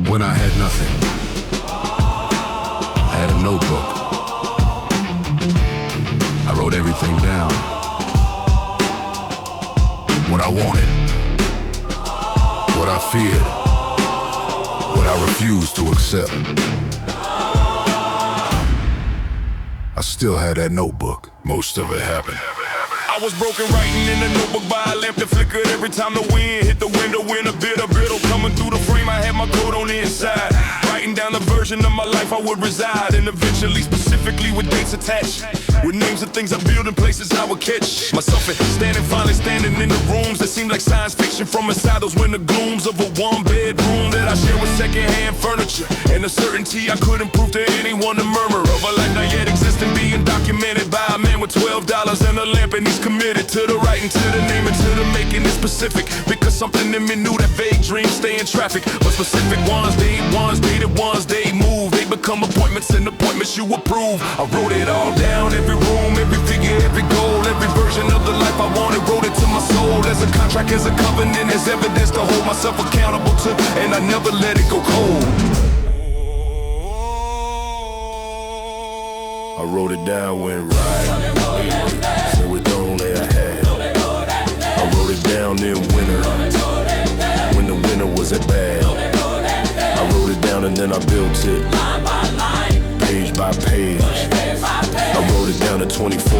When I had nothing, I had a notebook. I wrote everything down. What I wanted, what I feared, what I refused to accept. I still had that notebook. Most of it happened. I was broken writing in a notebook by a lamp that flickered every time the wind hit the window in a bit of brittle coming through the frame. I had my code on the inside, writing down the version of my life I would reside, and eventually specifically with dates attached, with names of things I build and places I would catch myself in. Finally standing in the rooms that seemed like science fiction from inside those winter glooms of a one-bedroom that I share with secondhand furniture, and the certainty I couldn't prove to anyone the murmur of a life not yet existing being documented by a man with $12 and a lamp, and he's committed to the writing, to the naming, to the making it specific, because something in me knew that vague dreams stay in traffic, but specific ones, they dated ones, they move, they become appointments, and appointments you approve. I wrote it all down, every room, every figure, every goal, every version of the life I wanted, wrote it to my soul as a contract, as a covenant, as evidence to hold myself accountable to, and I never let it go cold. I wrote it down, went right, so it don't let I had. I wrote it down in winter, when the winter was at bad. I wrote it down and then I built it, line by line, page by page. I wrote it down at 24, I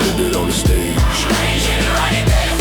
lived it on the stage.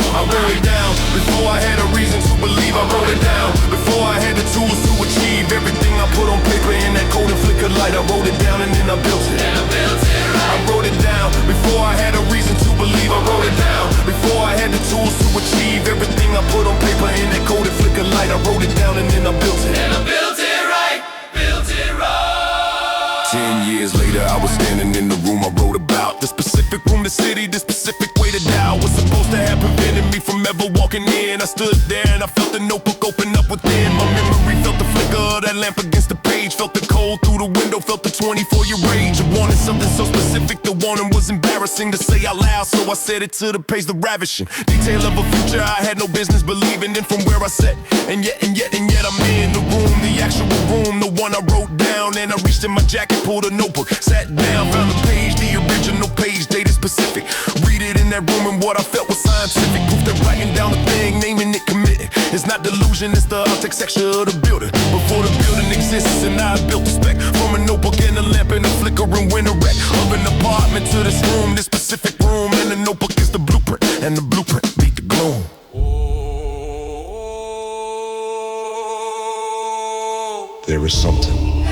I wrote it down before I had a reason to believe. I wrote it down before I had the tools to achieve everything I put on paper in that cold and flickered light. I wrote it down and then I built it. I wrote it down before I had a reason to believe. I wrote it down before I had the tools to achieve everything I put on paper in that cold and flickered light. I wrote it down and then I built it. And I built it right, built it right. 10 years later, I was standing in the room I wrote about. The specific room, the city, the specific way to dial was supposed to have prevented me from ever walking in. I stood there and I felt the notebook open up within. My memory felt the flicker of that lamp against the page, felt the cold through the window, felt the 24-year rage. I wanted something so specific, the wanting was embarrassing to say out loud, so I said it to the page, the ravishing detail of a future I had no business believing in from where I sat. And yet I'm in the room, the actual room, the one I wrote down. And I reached in my jacket, pulled a notebook, sat down, found the page, the original page, dated specific. Read it in that room and what I felt was scientific. Proof that writing down the thing, naming it, committing. It's not delusion, it's the architecture of the building. Before the building exists, and I built the spec from a notebook and a lamp and a flickering winter wreck of an apartment to this room, this specific room. And the notebook is the blueprint, and the blueprint beat the gloom. There is something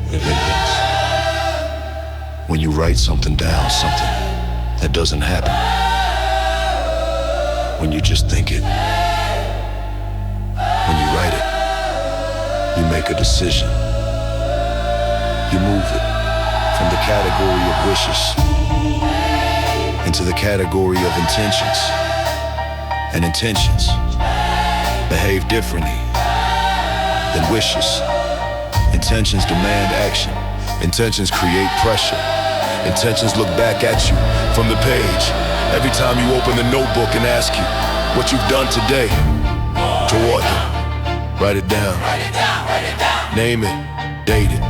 that happens when you write something down, something that doesn't happen when you just think it. When you write it, you make a decision. You move it from the category of wishes into the category of intentions. And intentions behave differently than wishes. Intentions demand action. Intentions create pressure. Intentions look back at you from the page every time you open the notebook and ask you what you've done today toward them. Write it down. Name it, date it,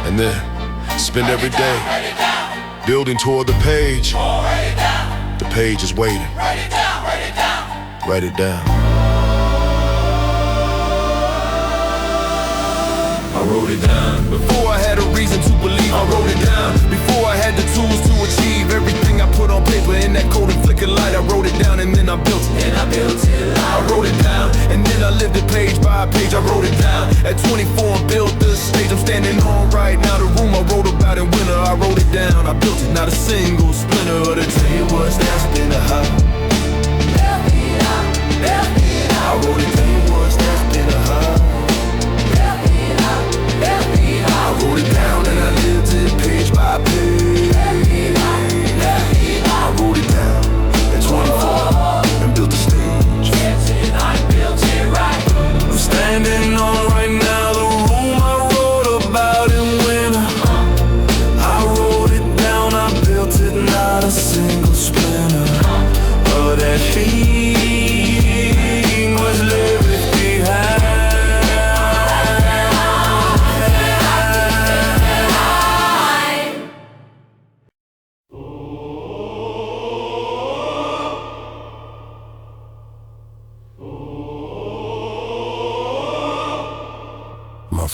and then spend every day building toward the page. The page is waiting. Write it down. I wrote it down before I had a reason to believe. I wrote it down before I had the tools to achieve everything I put on paper in that cold and flickered light. I wrote it down and then I built it. And I built it. I wrote it down and then I lived it page by page. I wrote it down at 24 and built the stage I'm standing on right now. The room I wrote about in winter, I wrote it down. I built it, not a single splinter of the day was that's been a high. I wrote it down once, that's been a high. I wrote it down and I lived it page by page. I wrote it down at 24 and built the stage. I built it right. I'm standing on right now the room I wrote about in winter. I wrote it down, I built it, not a single splinter.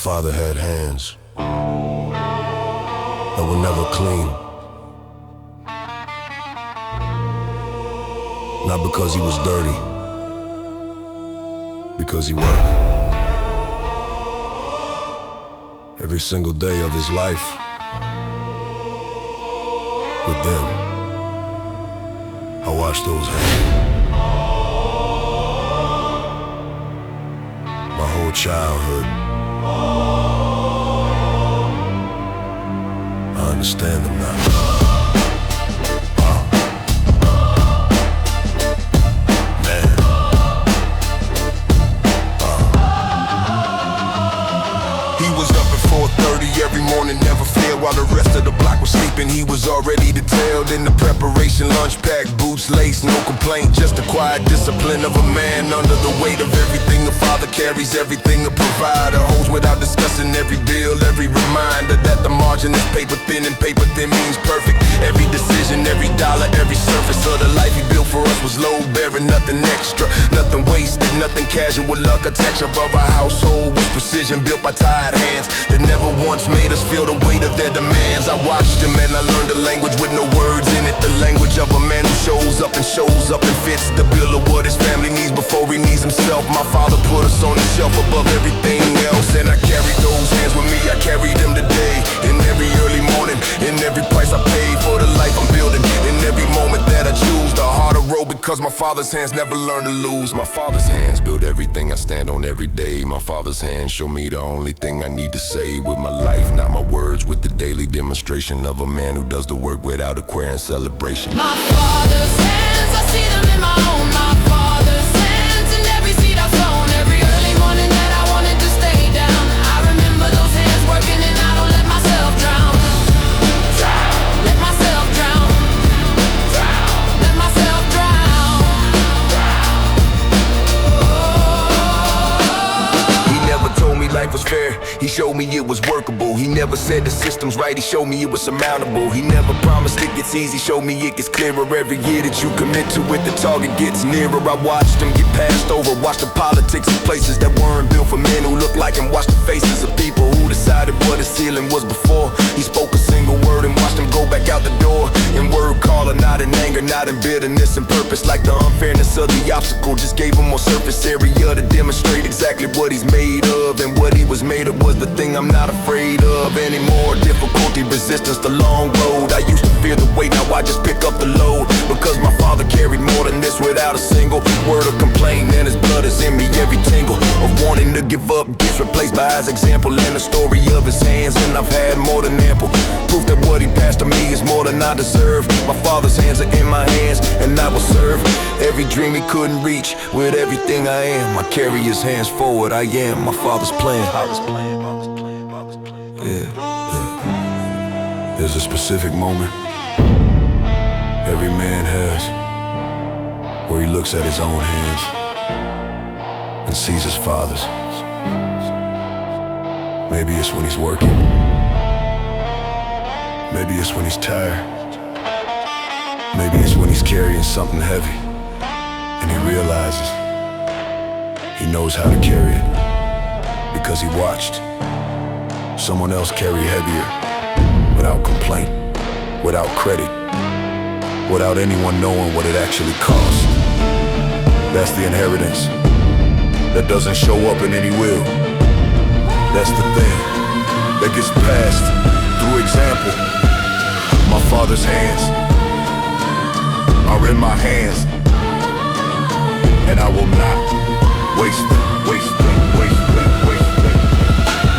father had hands that were never clean. Not because he was dirty, because he worked. Every single day of his life with them. I watched those hands. My whole childhood. I understand them now. Every morning, never failed while the rest of the block was sleeping. He was already detailed in the preparation, lunch pack, boots laced, no complaint, just the quiet discipline of a man under the weight of everything a father carries, everything a provider holds without discussing every bill, every reminder that the margin is paper thin and paper thin means perfect. Every decision, every dollar, every surface of the life he built for us was load bearing, nothing extra, nothing wasted, nothing casual. Architecture of our household was precision, built by tired hands that never once made us feel the weight of their demands. I watched him and I learned a language with no words in it, the language of a man who shows up and fits the bill of what his family needs before he needs himself. My father put us on the shelf above everything else, and I carried those hands with me. I carried them today, in every early morning, in every price I paid for the life I'm building, in every moment that I choose the harder road, because my father's hands never learn to lose. My father's hands build everything I stand on every day. My father's hands show me the only thing I need to say with my life, not my words, with the daily demonstration of a man who does the work without a queer and celebration. My father's hands, I see them in my own. My father's hands in every seed I've sown, every early morning that I wanted to stay down. I remember those hands working and I don't let myself drown. Let myself drown. Let myself drown. He never told me life was fair, he showed me it was workable. He never said the system's right, he showed me it was surmountable. He never promised it gets easy, showed me it gets clearer. Every year that you commit to it, the target gets nearer. I watched him get passed over, watched the politics of places that weren't built for men who look like him, watched the faces of people who decided what his ceiling was before he spoke a single word, and watched him go back out the door in word calling, not in anger, not in bitterness and purpose. Like the unfairness of the obstacle just gave him more surface area to demonstrate exactly what he's made of, and what he was made of was the thing I'm not afraid of anymore. Difficulty, resistance, the long road. I used to fear the weight, now I just pick up the load, because my father carried more than this without a single word of complaint, and his blood is in me. Every tingle of wanting to give up gets replaced by his example and the story of his hands, and I've had more than ample proof that what he passed to me is more than I deserve. My father's hands are in my hands, and I will serve every dream he couldn't reach. With everything I am, I carry his hands forward. I am my father's plan. Yeah. There's a specific moment every man has where he looks at his own hands and sees his father's. Maybe it's when he's working. Maybe it's when he's tired. Maybe it's when he's carrying something heavy and he realizes he knows how to carry it because he watched someone else carry heavier without complaint, without credit, without anyone knowing what it actually cost. That's the inheritance that doesn't show up in any will. That's the thing that gets passed through example. My father's hands are in my hands, and I will not waste them, waste them, waste them, waste them.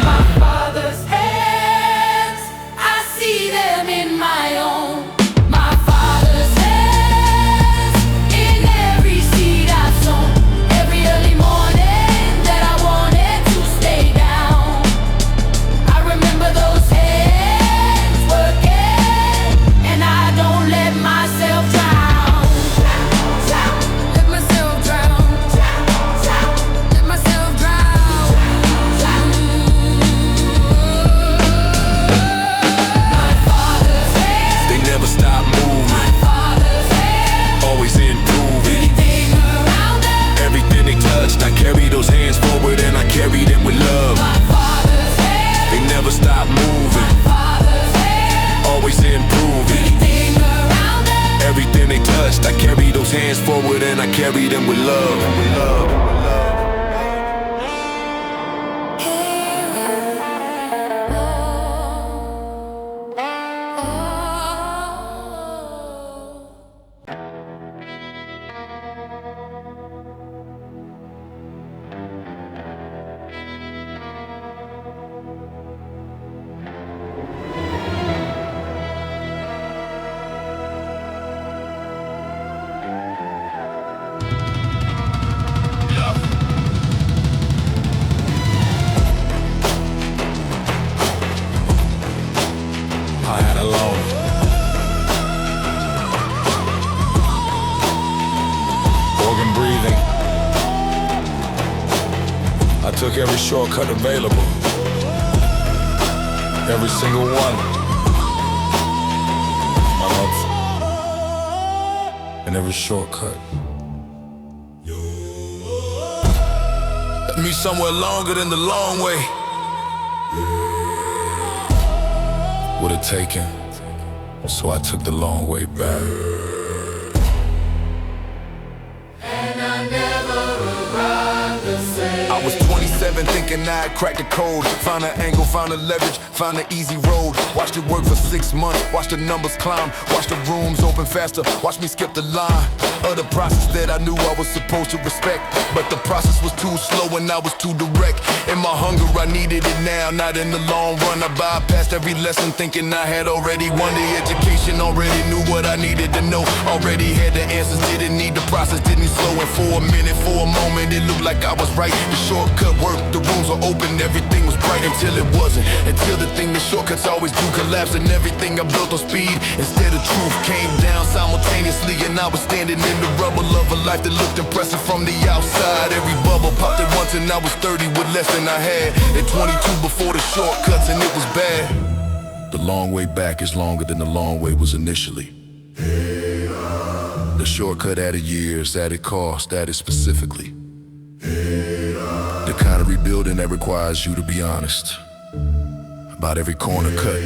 My father's hands, I see them in my own. My father's hands in every seed I've sown, every early morning that I wanted to stay down. I remember those hands working, and I don't let myself drown. Let myself drown. Let hands forward and I carry them with love. I had a loan. Organ breathing. I took every shortcut available. Every single one. My love. And every shortcut. Led me somewhere longer than the long way would have taken, so I took the long way back. And I never arrived the same. I was 27 thinking I'd crack the code. Found an angle, found a leverage, found an easy road. Watched it work for 6 months, watched the numbers climb, watched the rooms open faster, watched me skip the line of the process that I knew I was supposed to respect. But the process was too slow and I was too direct. In my hunger I needed it now, not in the long run. I bypassed every lesson thinking I had already won the education. Already knew what I needed to know, already had the answers. Didn't need the process, didn't slow. And for a minute, for a moment, it looked like I was right. The shortcut worked, the rooms were open, everything was bright. Until it wasn't, until the thing that shortcuts always do collapse. And everything I built on speed instead of truth came down simultaneously. And I was standing in the rubble of a life that looked impressive from the outside. Every bubble popped at once and I was 30 with less than I had. At 22 before the shortcuts and it was bad. The long way back is longer than the long way was initially. The shortcut added years, added cost, added specifically. The kind of rebuilding that requires you to be honest about every corner cut.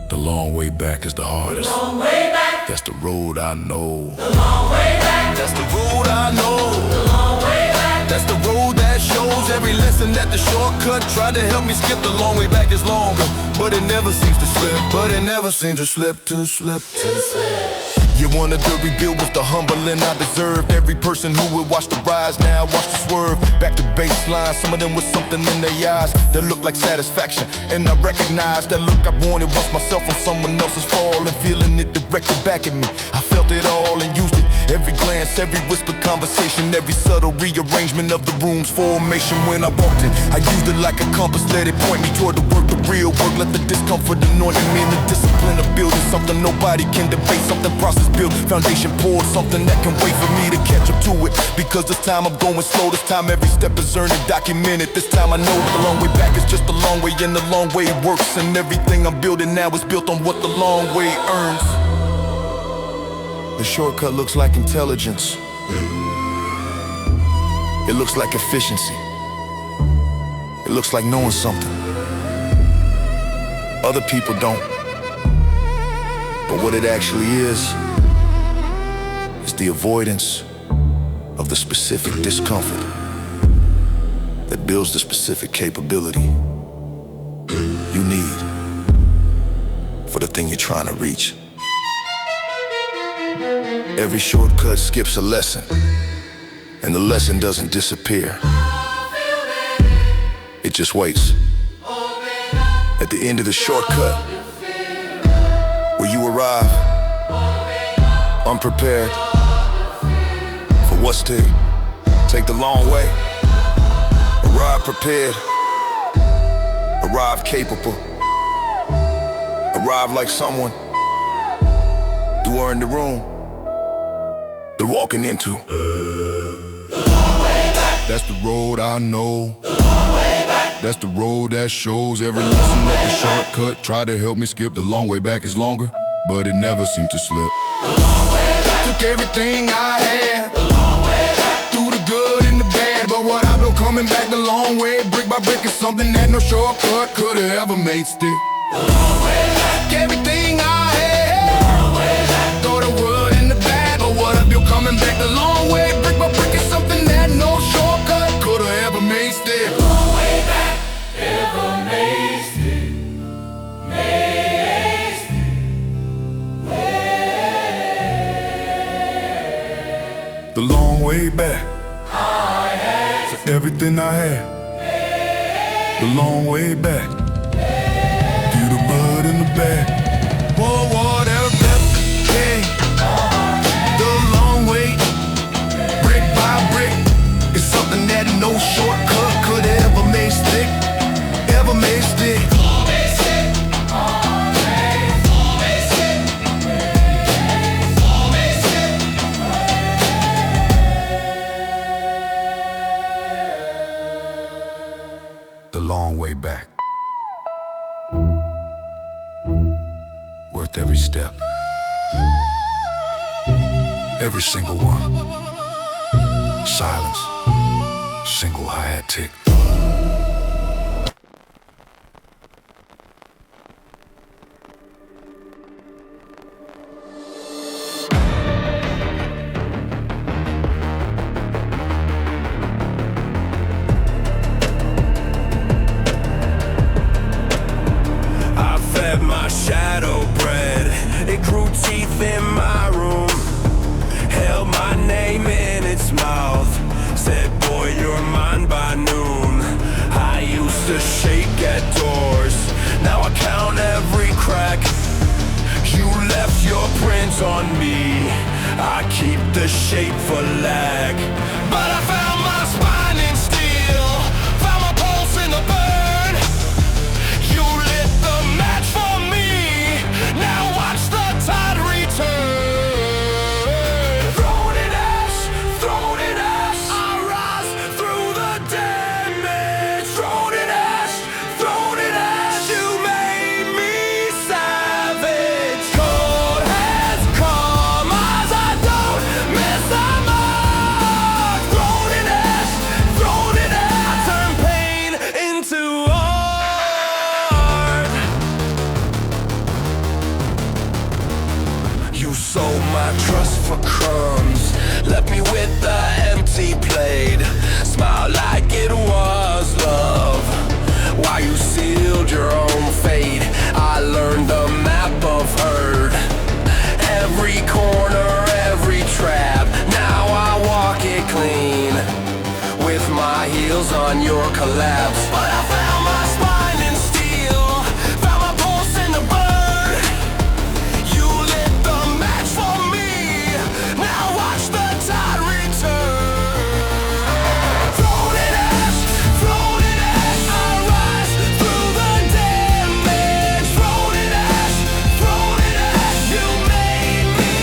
The long way back is the hardest. The long way back. That's the road I know. The long way back. That's the road I know. The long way back. That's the road that shows every lesson that the shortcut tried to help me skip. The long way back is longer, but it never seems to slip. But it never seems to slip, to slip, to slip. You wanted to rebuild with the humbling I deserved. Every person who would watch the rise now watch the swerve. Back to baseline, some of them with something in their eyes that looked like satisfaction. And I recognized that look I wanted once myself on someone else's fall. And feeling it directed back at me, I felt it all and used it. Every glance, every whispered conversation, every subtle rearrangement of the room's formation. When I walked in, I used it like a compass, let it point me toward the work, the real work. Let the discomfort anoint me in the discipline of building something nobody can debate. Something process built, foundation poured, something that can wait for me to catch up to it. Because this time I'm going slow, this time every step is earned and documented. This time I know the long way back is just a long way, and the long way works. And everything I'm building now is built on what the long way earns. The shortcut looks like intelligence. It looks like efficiency. It looks like knowing something. Other people don't. But what it actually is the avoidance of the specific discomfort that builds the specific capability you need for the thing you're trying to reach. Every shortcut skips a lesson, and the lesson doesn't disappear. It just waits. At the end of the shortcut, where you arrive, unprepared for what's to take the long way. Arrive prepared, arrive capable, arrive like someone you are in the room they're walking into. The long way back. That's the road I know. The long way back. That's the road that shows every lesson that the shortcut tried to help me skip. The long way back is longer, but it never seemed to slip. The long way back. Took everything I had, The long way back. through the good and the bad, but what I've been coming back the long way, brick by brick, is something that no shortcut could have ever made stick. The long way back. Everything I had, The long way back. through the good and the bad, The long way back for everything I had. The long way back. Feel the blood in the bag. Whoa, whatever. Hey, the long way, brick by brick. It's something that no shortcut could ever make stick. Ever make stick. The long way back. Worth every step. Every single one. Silence. Single hi-hat tick. My shadow bred, it grew teeth in my room, held my name in its mouth, said boy you're mine by noon. I used to shake at doors, now I count every crack. You left your print on me, I keep the shape for lag. But I found my spine in steel, found my pulse in the burn. You lit the match for me, now watch the tide return. Thrown in ash, I rise through the damage. Thrown in ash, you made me savage. Cold has come as I don't miss the mark. Thrown in ash, I turn pain into art. You sold my trust for crumbs, left me with the empty plate. Smile like it was love, while you sealed your own fate. I learned the map of herd, every corner, every trap. Now I walk it clean, with my heels on your collapse. But I found my spine in steel, found my pulse in the bird. You lit the match for me, now watch the tide return. Thrown in ash, I rise through the damage. Thrown in ash, you made me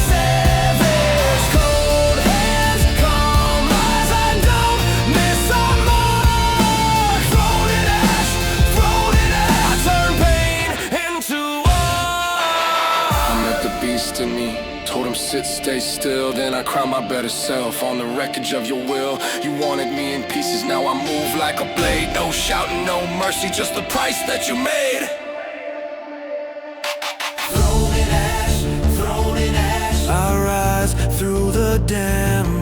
savage. Cold has come as I don't miss a mark. Thrown in ash, I turn pain into art. I met the beast in me, told him sit, stay still. Then I crowned my better self on the wreckage of your will. You wanted me in pieces, now I move like a blade. No shouting, no mercy, just the price that you made. I rise through the damage.